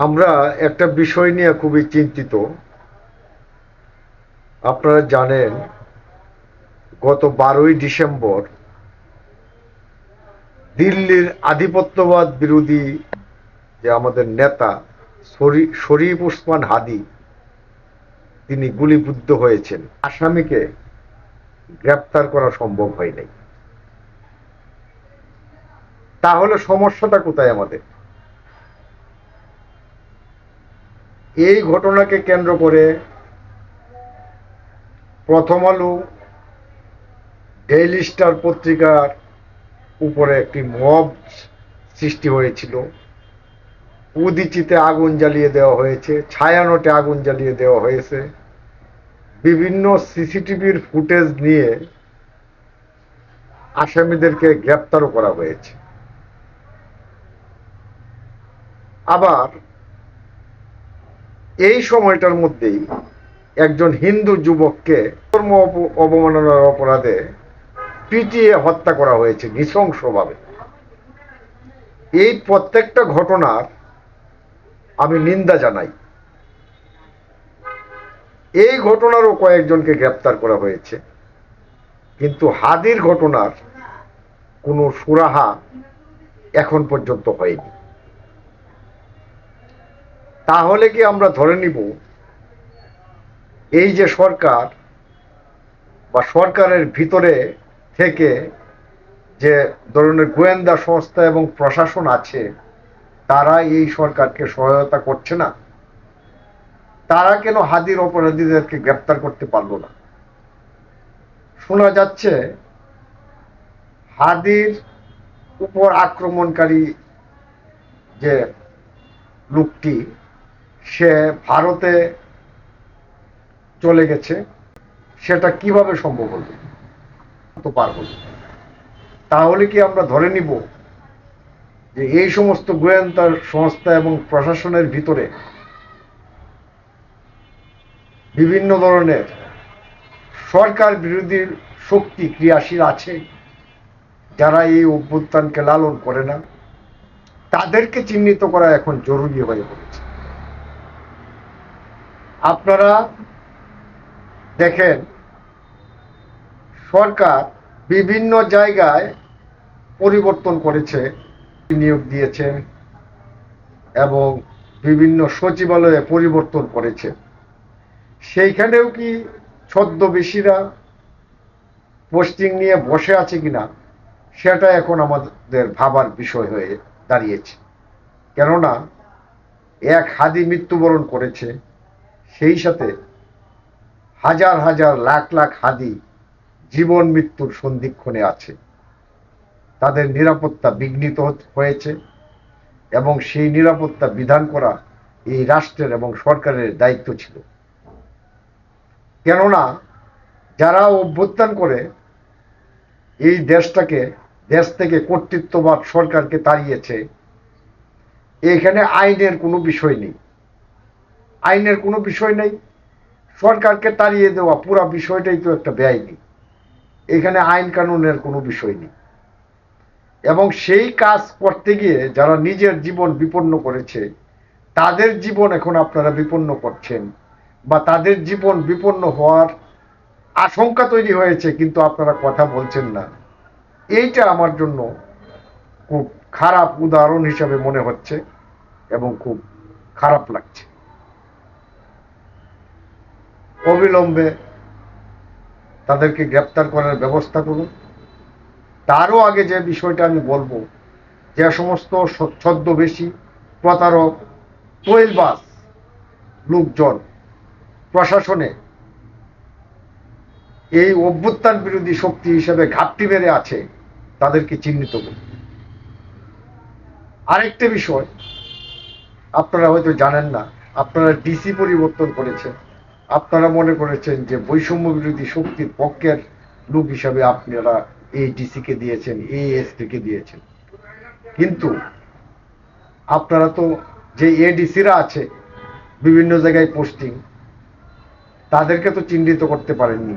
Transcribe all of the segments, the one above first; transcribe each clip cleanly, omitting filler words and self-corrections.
আমরা একটা বিষয় নিয়ে খুবই চিন্তিত। আপনারা জানেন, গত 12ই ডিসেম্বর দিল্লির আধিপত্যবাদ বিরোধী যে আমাদের নেতা শরীফ ওসমান হাদি তিনি গুলিবিদ্ধ হয়েছেন। আসামিকে গ্রেপ্তার করা সম্ভব হয় নাই। তাহলে সমস্যাটা কোথায় আমাদের? এই ঘটনাকে কেন্দ্র করে প্রথম আলো, ডেইলি স্টার পত্রিকার উপরে একটি মব সৃষ্টি হয়েছিল। উদীচিতে আগুন জ্বালিয়ে দেওয়া হয়েছে, ছায়ানটে আগুন জ্বালিয়ে দেওয়া হয়েছে, বিভিন্ন সিসিটিভির ফুটেজ নিয়ে আসামিদেরকে গ্রেপ্তারও করা হয়েছে। আবার এই সময়টার মধ্যেই একজন হিন্দু যুবককে ধর্ম অবমাননার অপরাধে পিটিয়ে হত্যা করা হয়েছে নৃশংসভাবে। এই প্রত্যেকটা ঘটনার আমি নিন্দা জানাই। এই ঘটনারও কয়েকজনকে গ্রেপ্তার করা হয়েছে, কিন্তু হাদির ঘটনার কোনো সুরাহা এখন পর্যন্ত হয়নি। তাহলে কি আমরা ধরে নিব এই যে সরকার বা সরকারের ভিতরে থেকে যে ধরনের গোয়েন্দা সংস্থা এবং প্রশাসন আছে তারা এই সরকারকে সহায়তা করছে না? তারা কেন হাদির অপরাধীদেরকে গ্রেপ্তার করতে পারল না? শোনা যাচ্ছে হাদির উপর আক্রমণকারী যে লোকটি সে ভারতে চলে গেছে। সেটা কিভাবে সম্ভব হলো? তো পারবো না। তাহলে কি আমরা ধরে নিব যে এই সমস্ত গোয়েন্দা সংস্থা এবং প্রশাসনের ভিতরে বিভিন্ন ধরনের সরকার বিরোধী শক্তি ক্রিয়াশীল আছে, যারা এই অভ্যুত্থানকে লালন করে না? তাদেরকে চিহ্নিত করা এখন জরুরি হয়ে পড়েছে। আপনারা দেখেন, সরকার বিভিন্ন জায়গায় পরিবর্তন করেছে, নিয়োগ দিয়েছেন এবং বিভিন্ন সচিবালয়ে পরিবর্তন করেছে। সেইখানেও কি ছদ্মবেশীরা পোস্টিং নিয়ে বসে আছে কিনা সেটা এখন আমাদের ভাবার বিষয় হয়ে দাঁড়িয়েছে। কেননা এক হাদি মৃত্যুবরণ করেছে, সেই সাথে হাজার হাজার লাখ লাখ হাদি জীবন মৃত্যুর সন্ধিক্ষণে আছে। তাদের নিরাপত্তা বিঘ্নিত হয়েছে এবং সেই নিরাপত্তা বিধান করা এই রাষ্ট্রের এবং সরকারের দায়িত্ব ছিল। কেননা যারা অভ্যুত্থান করে এই দেশ থেকে কর্তৃত্ববাদ সরকারকে তাড়িয়েছে, এখানে আইনের কোনো বিষয় নেই। আইনের কোনো বিষয় নেই। সরকারকে তাড়িয়ে দেওয়া পুরো বিষয়টাই তো একটা বেআইনি। এখানে আইন কানুনের কোনো বিষয় নেই। এবং সেই কাজ করতে গিয়ে যারা নিজের জীবন বিপন্ন করেছে তাদের জীবন এখন আপনারা বিপন্ন করছেন, বা তাদের জীবন বিপন্ন হওয়ার আশঙ্কা তৈরি হয়েছে, কিন্তু আপনারা কথা বলছেন না। এইটা আমার জন্য খুব খারাপ উদাহরণ হিসাবে মনে হচ্ছে এবং খুব খারাপ লাগছে। অবিলম্বে তাদেরকে গ্রেপ্তার করার ব্যবস্থা করুন। তারও আগে যে বিষয়টা আমি বলবো, যে সমস্ত ছদ্মবেশী প্রতারক তোয়েলবাজ লোকজন প্রশাসনে এই অভ্যুত্থান বিরোধী শক্তি হিসেবে ঘাপটি মেরে আছে, তাদেরকে চিহ্নিত করুন। আরেকটা বিষয় আপনারা হয়তো জানেন না, আপনারা ডিসি পরিবর্তন করেছেন। আপনারা মনে করেছেন যে বৈষম্য বিরোধী শক্তির পক্ষের লোক হিসাবে আপনারা এই ডিসিকে দিয়েছেন, এই এসপিকে দিয়েছেন, কিন্তু আপনারা তো যে এডিসিরা আছে বিভিন্ন জায়গায় পোস্টিং, তাদেরকে তো চিহ্নিত করতে পারেননি।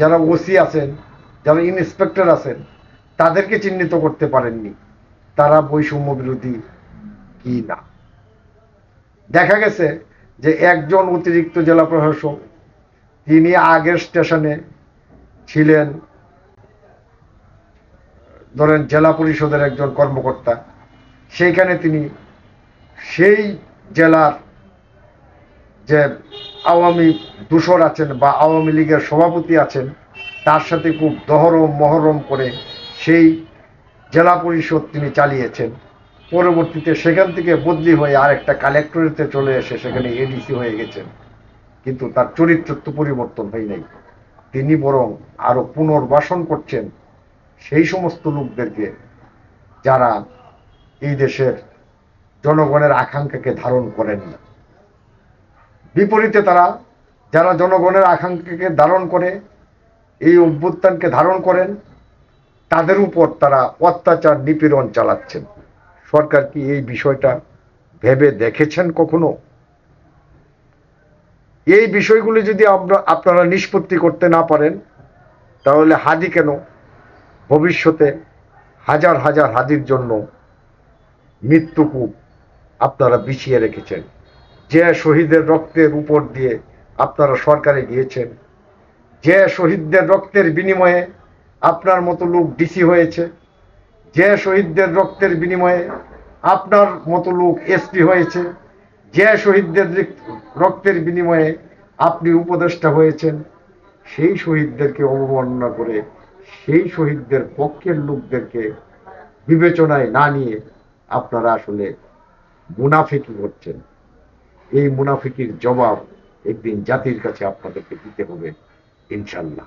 যারা ওসি আছেন, যারা ইন্সপেক্টর আছেন, তাদেরকে চিহ্নিত করতে পারেননি তারা বৈষম্য বিরোধী কি না। দেখা গেছে যে একজন অতিরিক্ত জেলা প্রশাসক, তিনি আগের স্টেশনে ছিলেন ধরেন জেলা পরিষদের একজন কর্মকর্তা, সেইখানে তিনি সেই জেলার যে আওয়ামী দূষর আছেন বা আওয়ামী লীগের সভাপতি আছেন, তার সাথে খুব দহরম মহরম করে সেই জেলা পরিষদ তিনি চালিয়েছেন। পরবর্তীতে সেখান থেকে বদলি হয়ে আরেকটা কালেক্টরেটে চলে এসে সেখানে এডিসি হয়ে গেছেন, কিন্তু তার চরিত্র তো পরিবর্তন হয় নাই। তিনি বরং আরো পুনর্বাসন করছেন সেই সমস্ত লোকদেরকে যারা এই দেশের জনগণের আকাঙ্ক্ষাকে ধারণ করেন না। বিপরীতে তারা যারা জনগণের আকাঙ্ক্ষাকে ধারণ করে, এই অভ্যুত্থানকে ধারণ করেন, তাদের উপর তারা অত্যাচার নিপীড়ন চালাচ্ছেন। সরকার কি এই বিষয়টা ভেবে দেখেছেন কখনো? এই বিষয়গুলি যদি আপনারা নিষ্পত্তি করতে না পারেন, তাহলে হাদি কেন ভবিষ্যতে হাজার হাজার হাদির জন্য মৃত্যুকূপ আপনারা বিছিয়ে রেখেছেন। যে শহীদের রক্তের উপর দিয়ে আপনারা সরকারে গিয়েছেন, যে শহীদদের রক্তের বিনিময়ে আপনার মতো লোক ডিসি হয়েছে, যে শহীদদের রক্তের বিনিময়ে আপনার মতো লোক এসপি হয়েছে, যে শহীদদের রক্তের বিনিময়ে আপনি উপদেষ্টা হয়েছেন, সেই শহীদদেরকে অবমাননা করে সেই শহীদদের পক্ষের লোকদেরকে বিবেচনায় না নিয়ে আপনারা আসলে মুনাফিকি করছেন। এই মুনাফিকির জবাব একদিন জাতির কাছে আপনাদেরকে দিতে হবে ইনশাল্লাহ।